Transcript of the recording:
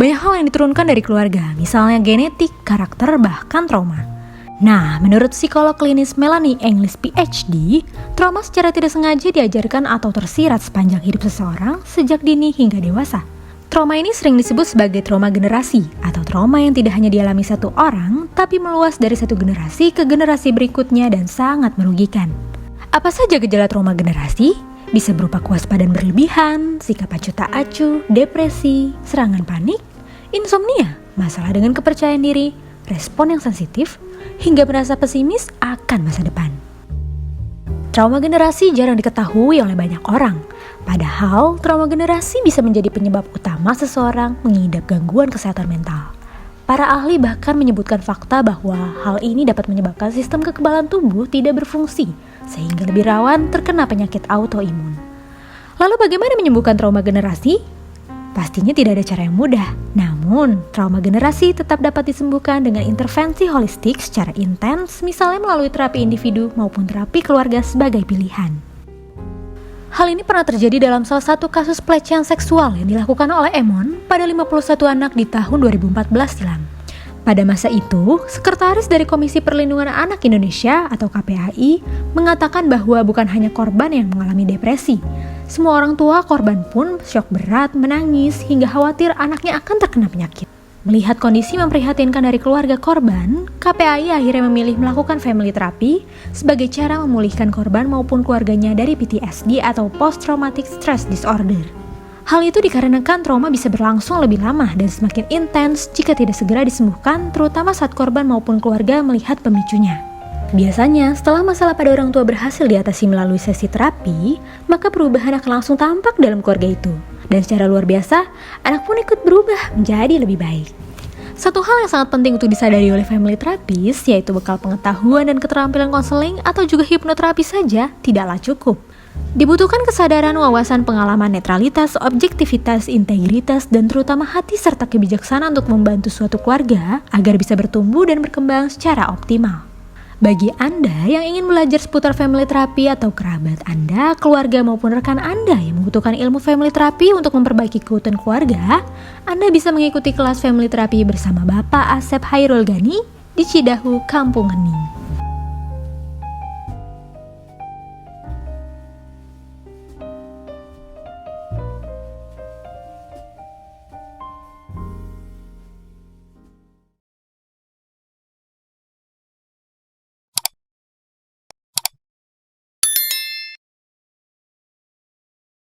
Banyak hal yang diturunkan dari keluarga, misalnya genetik, karakter, bahkan trauma. Nah, menurut psikolog klinis Melanie English PhD, trauma secara tidak sengaja diajarkan atau tersirat sepanjang hidup seseorang sejak dini hingga dewasa. Trauma ini sering disebut sebagai trauma generasi, atau trauma yang tidak hanya dialami satu orang, tapi meluas dari satu generasi ke generasi berikutnya dan sangat merugikan. Apa saja gejala trauma generasi? Bisa berupa kewaspadaan berlebihan, sikap acuh tak acuh, depresi, serangan panik, insomnia, masalah dengan kepercayaan diri, respon yang sensitif, hingga merasa pesimis akan masa depan. Trauma generasi jarang diketahui oleh banyak orang. Padahal, trauma generasi bisa menjadi penyebab utama seseorang mengidap gangguan kesehatan mental. Para ahli bahkan menyebutkan fakta bahwa hal ini dapat menyebabkan sistem kekebalan tubuh tidak berfungsi, sehingga lebih rawan terkena penyakit autoimun. Lalu bagaimana menyembuhkan trauma generasi? Pastinya tidak ada cara yang mudah, namun trauma generasi tetap dapat disembuhkan dengan intervensi holistik secara intens, misalnya melalui terapi individu maupun terapi keluarga sebagai pilihan. Hal ini pernah terjadi dalam salah satu kasus pelecehan seksual yang dilakukan oleh Emon pada 51 anak di tahun 2014 silam. Pada masa itu, Sekretaris dari Komisi Perlindungan Anak Indonesia atau KPAI mengatakan bahwa bukan hanya korban yang mengalami depresi. Semua orang tua korban pun syok berat, menangis, hingga khawatir anaknya akan terkena penyakit. Melihat kondisi memprihatinkan dari keluarga korban, KPAI akhirnya memilih melakukan family therapy sebagai cara memulihkan korban maupun keluarganya dari PTSD atau Post Traumatic Stress Disorder. Hal itu dikarenakan trauma bisa berlangsung lebih lama dan semakin intens jika tidak segera disembuhkan, terutama saat korban maupun keluarga melihat pemicunya. Biasanya, setelah masalah pada orang tua berhasil diatasi melalui sesi terapi, maka perubahan akan langsung tampak dalam keluarga itu. Dan secara luar biasa, anak pun ikut berubah menjadi lebih baik. Satu hal yang sangat penting untuk disadari oleh family therapist, yaitu bekal pengetahuan dan keterampilan konseling atau juga hipnoterapi saja tidaklah cukup. Dibutuhkan kesadaran, wawasan, pengalaman, netralitas, objektivitas, integritas, dan terutama hati serta kebijaksanaan untuk membantu suatu keluarga agar bisa bertumbuh dan berkembang secara optimal. Bagi Anda yang ingin belajar seputar family therapy atau kerabat Anda, keluarga maupun rekan Anda yang membutuhkan ilmu family therapy untuk memperbaiki keutuhan keluarga, Anda bisa mengikuti kelas family therapy bersama Bapak Asep Hairul Gani di Cidahu, Kampung Hening.